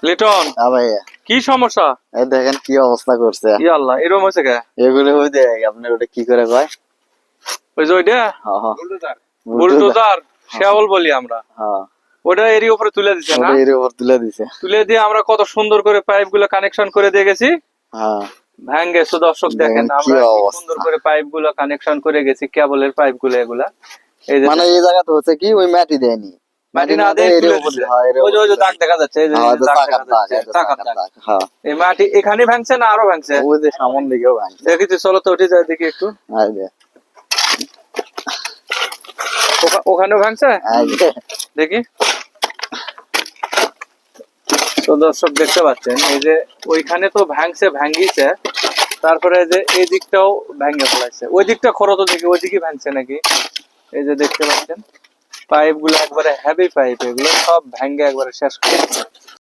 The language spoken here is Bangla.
লিটন হ্যাঁ ভাইয়া, কি সমস্যা? এই দেখেন কি অবস্থা করছে। ই আল্লাহ, এরকম হয়েছে কে? এগুলো ওই যে আপনার ওটা কি করে কয়? ওই যে ওইটা হ্যাঁ হ্যাঁ, বুলডোজার শেওল বলি আমরা, হ্যাঁ ওটা এরই উপরে তুলে দিছে না? ওটা এর উপর তুলে দিছে। তুলে দিয়ে আমরা কত সুন্দর করে পাইপ গুলো কানেকশন করে দিয়ে গেছি। হ্যাঁ ভাঙ্গে তো দর্শক দেখেন দেখেন কি আমরা কি অবস্থা। সুন্দর করে পাইপ গুলো কানেকশন করে গেছি, কেবলের পাইপ গুলো এগুলা। এই যে মানে এই জায়গাতে হচ্ছে কি ওই মাটি দেয়নি, মাটি না দিয়ে তুলে দিছে। ওই যে দাগ দেখা যাচ্ছে, এই যে দাগ দেখা যাচ্ছে, চাকার দাগ। হ্যাঁ এই মাটি এখানে ভাঙছে না আরো ভাঙছে? ওই যে সামন দিকেও ভাঙছে। দেখি চলো তো উঠে যায় দেখি একটু। এই যে ওখানেও ভাঙছে এই যে দেখি। তো দর্শক দেখতে পাচ্ছেন এই যে ওইখানে তো ভাঙছে, ভাঙ্গিছে, তারপরে যে এই দিকটাও ভাঙ্গে ফেলাইছে। ওই দিকটা খরচ দেখি ওই দিকে ভাঙছে নাকি। এই যে দেখতে পাচ্ছেন পাইপ গুলো একবারে হেভি পাইপ, এগুলো সব ভাঙ্গে একবারে শেষ করে দিচ্ছে।